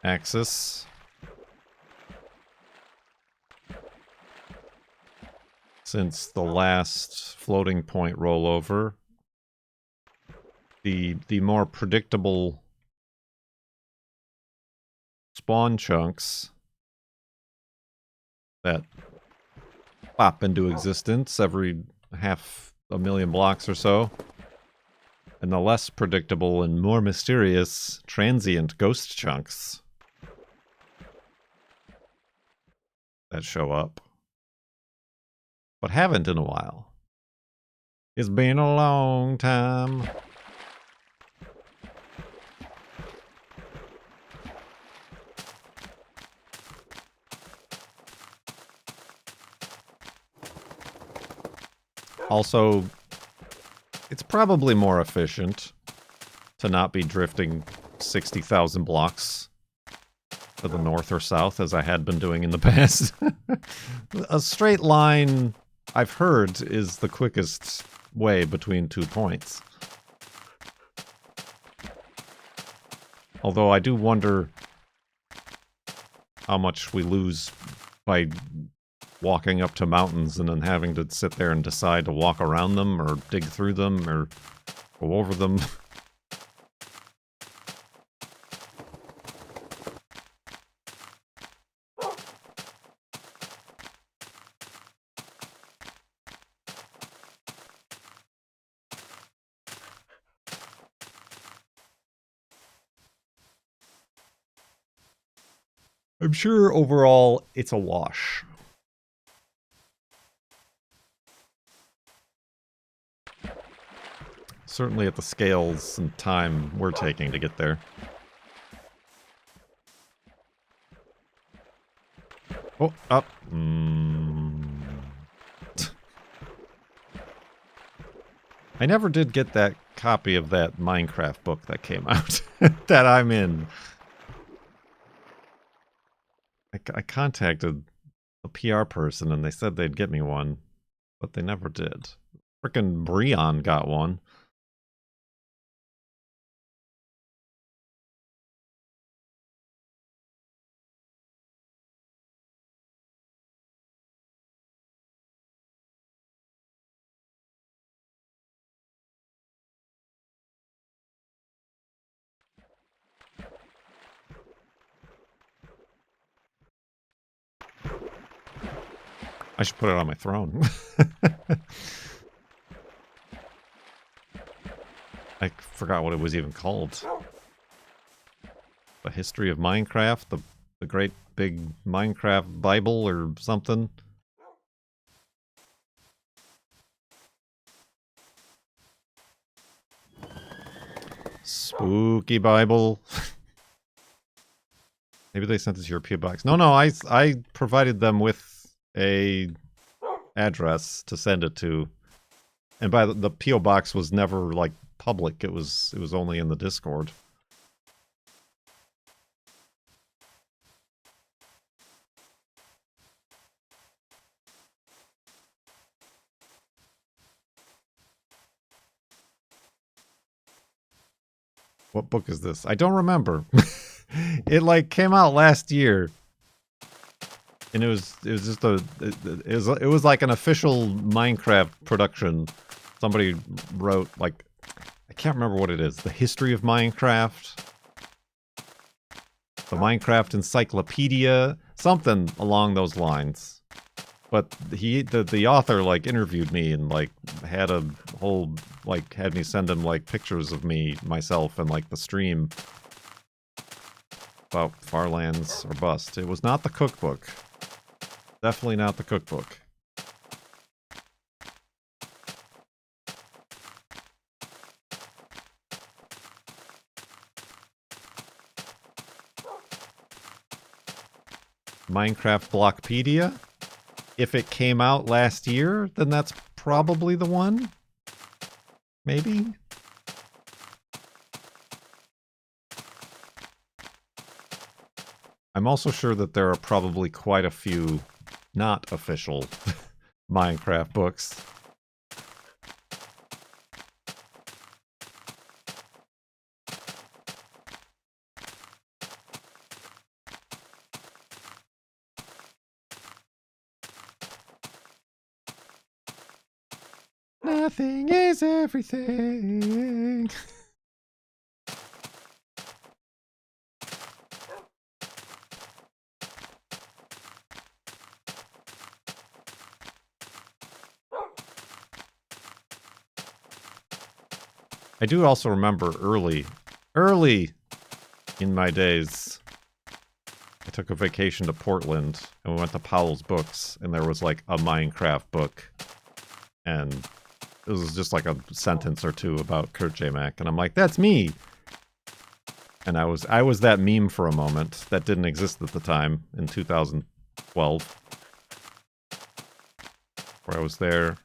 axis. Since the last floating point rollover, the more predictable spawn chunks that pop into existence every 500,000 blocks or so, and the less predictable and more mysterious transient ghost chunks that show up, but haven't in a while. It's been a long time. Also, it's probably more efficient to not be drifting 60,000 blocks to the north or south as I had been doing in the past. A straight line, I've heard, is the quickest way between 2 points. Although I do wonder how much we lose by walking up to mountains and then having to sit there and decide to walk around them or dig through them or go over them. I'm sure overall it's a wash. Certainly at the scales and time we're taking to get there. Oh, up. I never did get that copy of that Minecraft book that came out that I'm in. I contacted a PR person and they said they'd get me one, but they never did. Frickin' Breon got one. I should put it on my throne. I forgot what it was even called. The History of Minecraft? The great big Minecraft Bible or something? Spooky Bible. Maybe they sent it to your PO box. No, I provided them with a address to send it to, and by the PO box was never like public. It was only in the Discord. What book is this? I don't remember. It like came out last year. And it was just it was like an official Minecraft production. Somebody wrote like, I can't remember what it is. The History of Minecraft, the Minecraft Encyclopedia, something along those lines. But the author like interviewed me and like had a whole like had me send him like pictures of myself and like the stream about Farlands or bust. It was not the cookbook. Definitely not the cookbook. Minecraft Blockpedia? If it came out last year, then that's probably the one. Maybe? I'm also sure that there are probably quite a few not official Minecraft books. Nothing is everything. I do also remember early in my days, I took a vacation to Portland and we went to Powell's Books and there was like a Minecraft book and it was just like a sentence or two about Kurt J. Mac and I'm like, that's me. And I was that meme for a moment that didn't exist at the time in 2012. Where I was there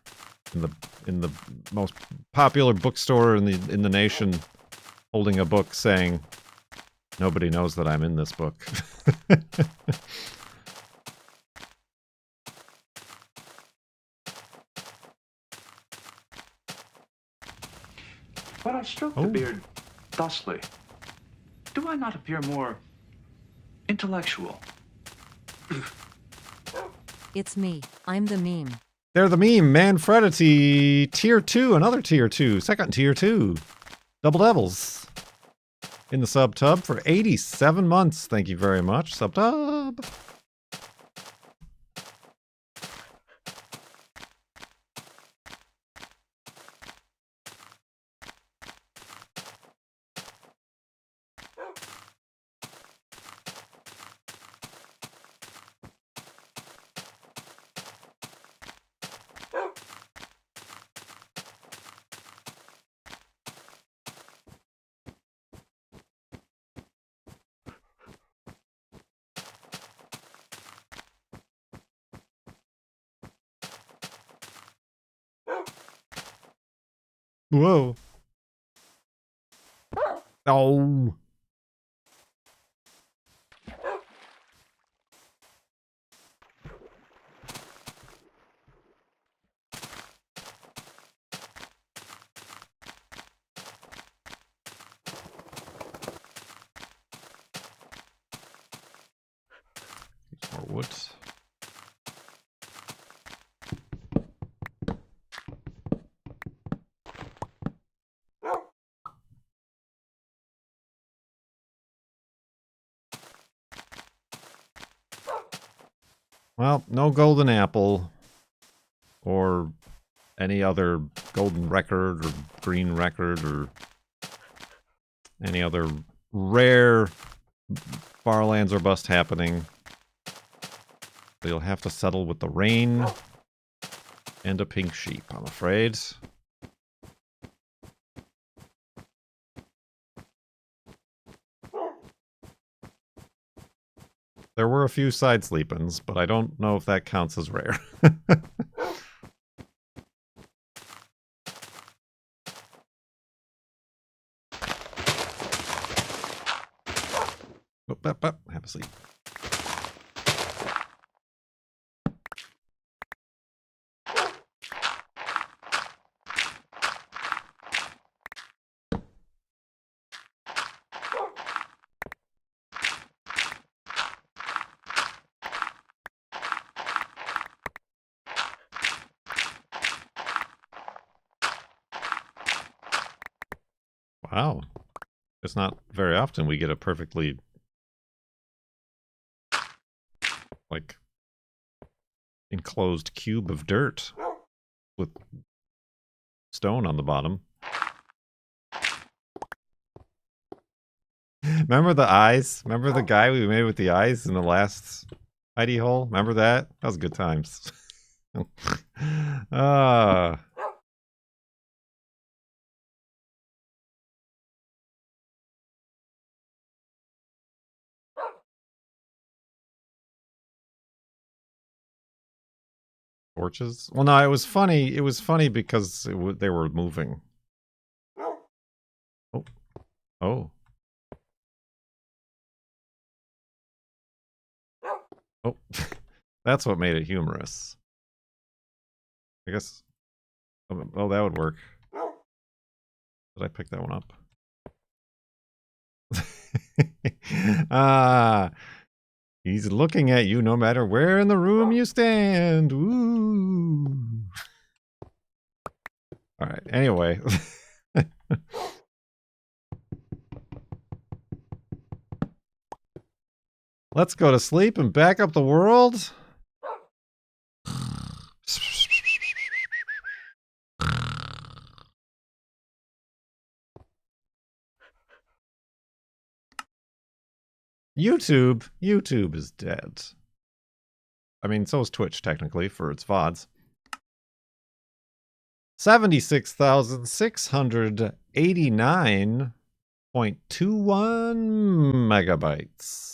in the most popular bookstore in the nation, holding a book saying, "Nobody knows that I'm in this book." But I stroke the beard thusly. Do I not appear more intellectual? It's me. I'm the meme. They're the meme. Manfredity, tier 2, another tier 2, second tier 2. Double Devils in the sub tub for 87 months. Thank you very much, sub tub. Whoa. Oh. More wood. Well, no golden apple or any other golden record or green record or any other rare Farlands or bust happening. So you'll have to settle with the rain and a pink sheep, I'm afraid. There were a few side sleep-ins, but I don't know if that counts as rare. Have a seat. Wow. It's not very often we get a perfectly, like, enclosed cube of dirt with stone on the bottom. Remember the eyes? Remember the guy we made with the eyes in the last Hidey Hole? Remember that? That was good times. Ah. Torches? Well, no, it was funny. It was funny because they were moving. Oh. Oh. Oh. That's what made it humorous. I guess. Oh, that would work. Did I pick that one up? Ah. He's looking at you no matter where in the room you stand. Ooh. All right. Anyway. Let's go to sleep and back up the world. YouTube is dead. I mean, so is Twitch, technically, for its VODs. 76,689.21 megabytes.